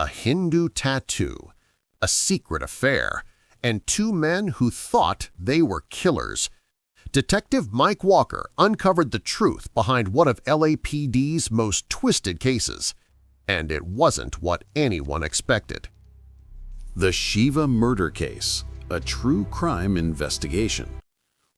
a Hindu tattoo, a secret affair, and two men who thought they were killers. Detective Mike Walker uncovered the truth behind one of LAPD's most twisted cases, and it wasn't what anyone expected. The Shiva murder case, a true crime investigation.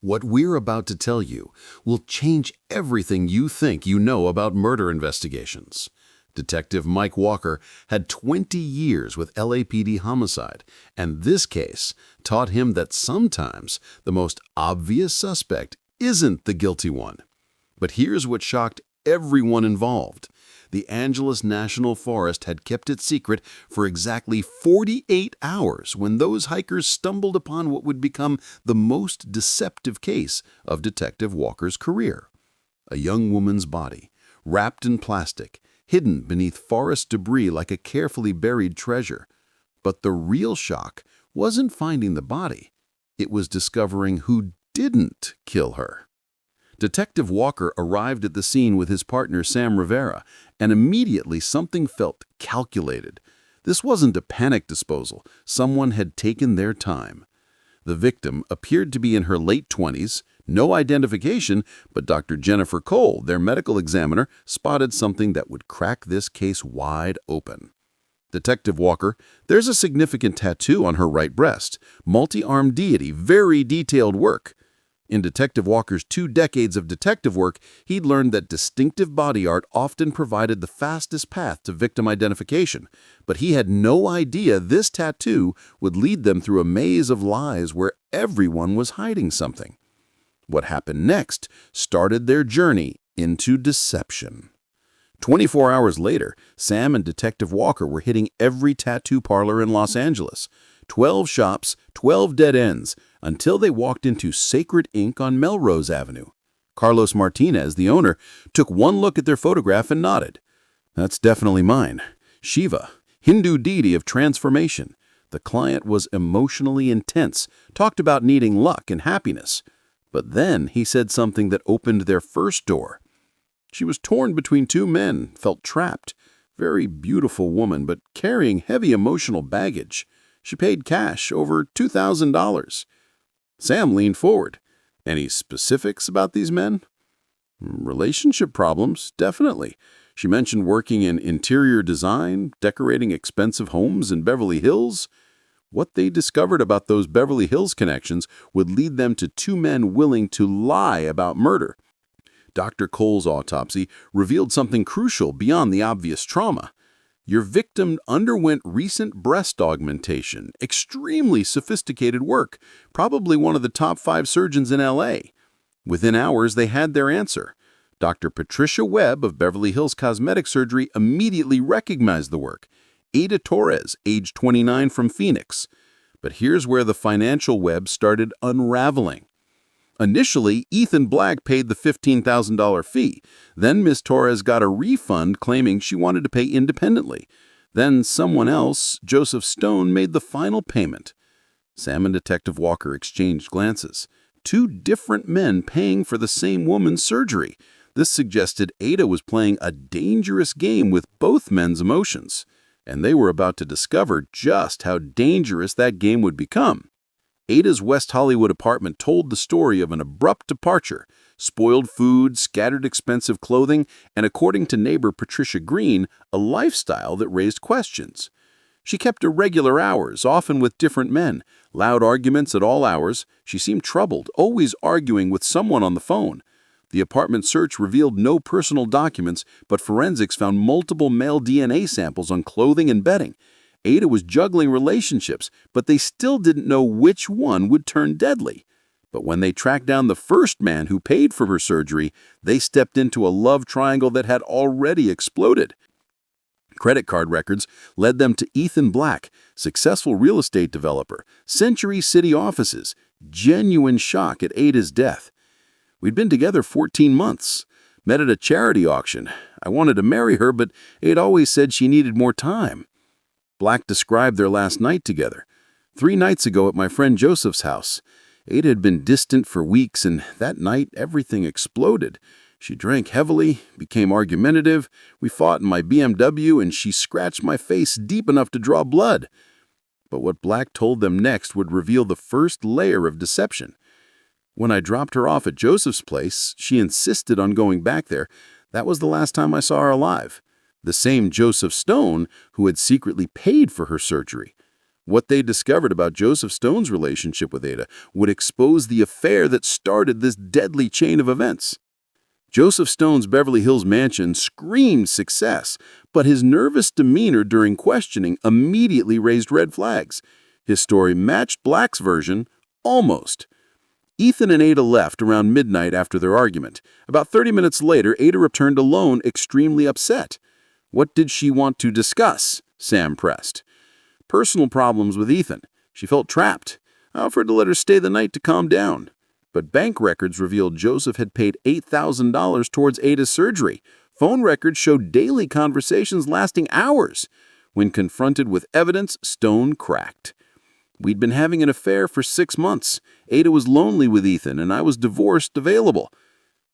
What we're about to tell you will change everything you think you know about murder investigations. Detective Mike Walker had 20 years with LAPD homicide, and this case taught him that sometimes the most obvious suspect isn't the guilty one. But here's what shocked everyone involved. The Angeles National Forest had kept it secret for exactly 48 hours when those hikers stumbled upon what would become the most deceptive case of Detective Walker's career. A young woman's body, wrapped in plastic, hidden beneath forest debris like a carefully buried treasure. But the real shock wasn't finding the body. It was discovering who didn't kill her. Detective Walker arrived at the scene with his partner Sam Rivera, and immediately something felt calculated. This wasn't a panic disposal. Someone had taken their time. The victim appeared to be in her late 20s, no identification, but Dr. Jennifer Cole, their medical examiner, spotted something that would crack this case wide open. Detective Walker, there's a significant tattoo on her right breast, multi-armed deity, very detailed work. In Detective Walker's 2 decades of detective work, he'd learned that distinctive body art often provided the fastest path to victim identification, but he had no idea this tattoo would lead them through a maze of lies where everyone was hiding something. What happened next started their journey into deception. 24 hours later, Sam and Detective Walker were hitting every tattoo parlor in Los Angeles. 12 shops, 12 dead ends, until they walked into Sacred Ink on Melrose Avenue. Carlos Martinez, the owner, took one look at their photograph and nodded. "That's definitely mine. Shiva, Hindu deity of transformation." The client was emotionally intense, talked about needing luck and happiness. But then he said something that opened their first door. She was torn between 2 men, felt trapped. Very beautiful woman, but carrying heavy emotional baggage. She paid cash, over $2,000. Sam leaned forward. "Any specifics about these men?" "Relationship problems, definitely. She mentioned working in interior design, decorating expensive homes in Beverly Hills." What they discovered about those Beverly Hills connections would lead them to 2 men willing to lie about murder. Dr. Cole's autopsy revealed something crucial beyond the obvious trauma. Your victim underwent recent breast augmentation, extremely sophisticated work, probably one of the top 5 surgeons in LA. Within hours, they had their answer. Dr. Patricia Webb of Beverly Hills Cosmetic Surgery immediately recognized the work. Ada Torres, age 29, from Phoenix. But here's where the financial web started unraveling. Initially, Ethan Black paid the $15,000 fee. Then Ms. Torres got a refund claiming she wanted to pay independently. Then someone else, Joseph Stone, made the final payment. Sam and Detective Walker exchanged glances. 2 different men paying for the same woman's surgery. This suggested Ada was playing a dangerous game with both men's emotions. And they were about to discover just how dangerous that game would become. Ada's West Hollywood apartment told the story of an abrupt departure, spoiled food, scattered expensive clothing, and according to neighbor Patricia Green, a lifestyle that raised questions. She kept irregular hours, often with different men, loud arguments at all hours. She seemed troubled, always arguing with someone on the phone. The apartment search revealed no personal documents, but forensics found multiple male DNA samples on clothing and bedding. Ada was juggling relationships, but they still didn't know which one would turn deadly. But when they tracked down the first man who paid for her surgery, they stepped into a love triangle that had already exploded. Credit card records led them to Ethan Black, successful real estate developer, Century City offices, genuine shock at Ada's death. "We'd been together 14 months. Met at a charity auction. I wanted to marry her, but Ada always said she needed more time." Black described their last night together. 3 nights ago at my friend Joseph's house. Ada had been distant for weeks, and that night everything exploded. She drank heavily, became argumentative. We fought in my BMW, and she scratched my face deep enough to draw blood. But what Black told them next would reveal the first layer of deception. When I dropped her off at Joseph's place, she insisted on going back there. That was the last time I saw her alive. The same Joseph Stone who had secretly paid for her surgery. What they discovered about Joseph Stone's relationship with Ada would expose the affair that started this deadly chain of events. Joseph Stone's Beverly Hills mansion screamed success, but his nervous demeanor during questioning immediately raised red flags. His story matched Black's version, almost. Ethan and Ada left around midnight after their argument. About 30 minutes later, Ada returned alone, extremely upset. What did she want to discuss? Sam pressed. Personal problems with Ethan. She felt trapped. I offered to let her stay the night to calm down. But bank records revealed Joseph had paid $8,000 towards Ada's surgery. Phone records showed daily conversations lasting hours. When confronted with evidence, Stone cracked. We'd been having an affair for 6 months. Ada was lonely with Ethan, and I was divorced available.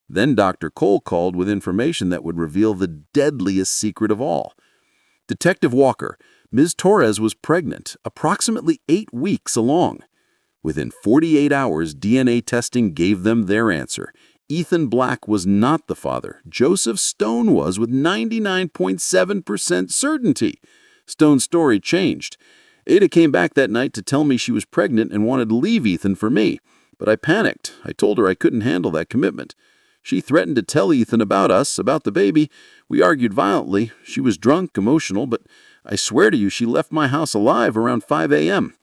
Then Dr. Cole called with information that would reveal the deadliest secret of all. Detective Walker, Ms. Torres was pregnant, approximately 8 weeks along. Within 48 hours, DNA testing gave them their answer. Ethan Black was not the father. Joseph Stone was, with 99.7% certainty. Stone's story changed. Ada came back that night to tell me she was pregnant and wanted to leave Ethan for me. But I panicked. I told her I couldn't handle that commitment. She threatened to tell Ethan about us, about the baby. We argued violently. She was drunk, emotional, but I swear to you she left my house alive around 5 a.m.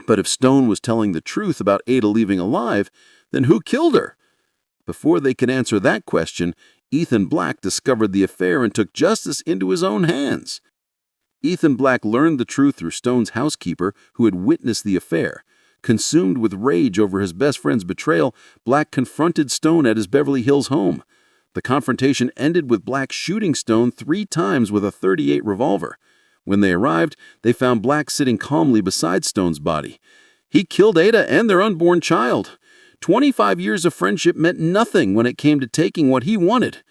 But if Stone was telling the truth about Ada leaving alive, then who killed her? Before they could answer that question, Ethan Black discovered the affair and took justice into his own hands. Ethan Black learned the truth through Stone's housekeeper, who had witnessed the affair. Consumed with rage over his best friend's betrayal, Black confronted Stone at his Beverly Hills home. The confrontation ended with Black shooting Stone 3 times with a .38 revolver. When they arrived, they found Black sitting calmly beside Stone's body. He killed Ada and their unborn child. 25 years of friendship meant nothing when it came to taking what he wanted.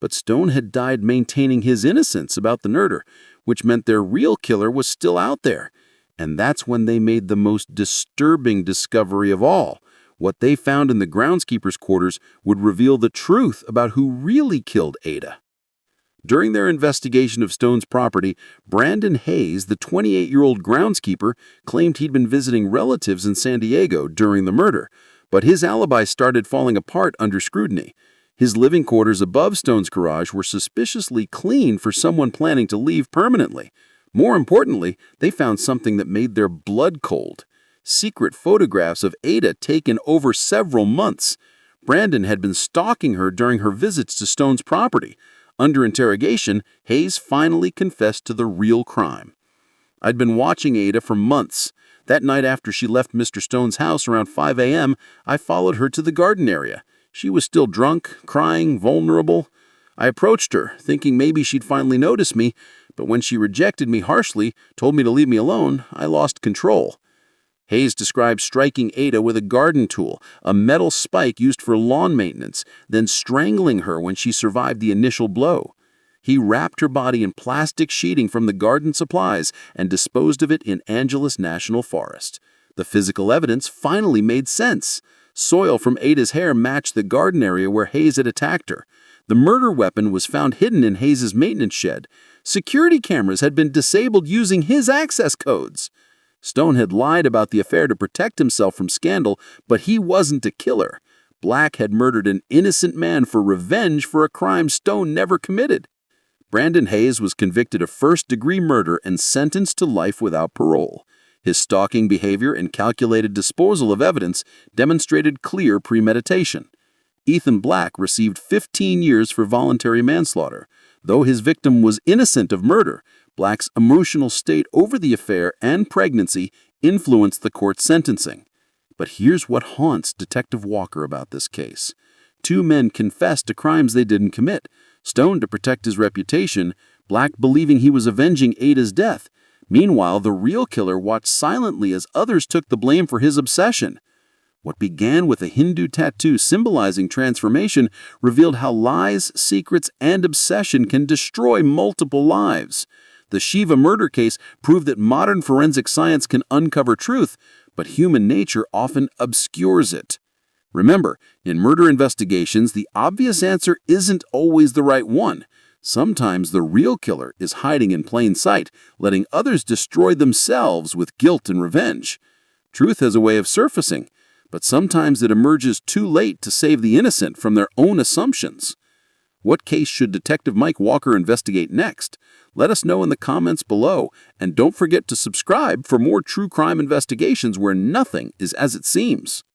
But Stone had died maintaining his innocence about the murder, which meant their real killer was still out there. And that's when they made the most disturbing discovery of all. What they found in the groundskeeper's quarters would reveal the truth about who really killed Ada. During their investigation of Stone's property, Brandon Hayes, the 28-year-old groundskeeper, claimed he'd been visiting relatives in San Diego during the murder, but his alibi started falling apart under scrutiny. His living quarters above Stone's garage were suspiciously clean for someone planning to leave permanently. More importantly, they found something that made their blood cold. Secret photographs of Ada taken over several months. Brandon had been stalking her during her visits to Stone's property. Under interrogation, Hayes finally confessed to the real crime. I'd been watching Ada for months. That night after she left Mr. Stone's house around 5 a.m., I followed her to the garden area. She was still drunk, crying, vulnerable. I approached her, thinking maybe she'd finally notice me, but when she rejected me harshly, told me to leave me alone, I lost control. Hayes described striking Ada with a garden tool, a metal spike used for lawn maintenance, then strangling her when she survived the initial blow. He wrapped her body in plastic sheeting from the garden supplies and disposed of it in Angeles National Forest. The physical evidence finally made sense. Soil from Ada's hair matched the garden area where Hayes had attacked her. The murder weapon was found hidden in Hayes' maintenance shed. Security cameras had been disabled using his access codes. Stone had lied about the affair to protect himself from scandal, but he wasn't a killer. Black had murdered an innocent man for revenge for a crime Stone never committed. Brandon Hayes was convicted of first-degree murder and sentenced to life without parole. His stalking behavior and calculated disposal of evidence demonstrated clear premeditation. Ethan Black received 15 years for voluntary manslaughter. Though his victim was innocent of murder, Black's emotional state over the affair and pregnancy influenced the court's sentencing. But here's what haunts Detective Walker about this case. 2 men confessed to crimes they didn't commit. Stone to protect his reputation, Black believing he was avenging Ada's death. Meanwhile, the real killer watched silently as others took the blame for his obsession. What began with a Hindu tattoo symbolizing transformation revealed how lies, secrets, and obsession can destroy multiple lives. The Shiva murder case proved that modern forensic science can uncover truth, but human nature often obscures it. Remember, in murder investigations, the obvious answer isn't always the right one. Sometimes the real killer is hiding in plain sight, letting others destroy themselves with guilt and revenge. Truth has a way of surfacing, but sometimes it emerges too late to save the innocent from their own assumptions. What case should Detective Mike Walker investigate next? Let us know in the comments below, and don't forget to subscribe for more true crime investigations where nothing is as it seems.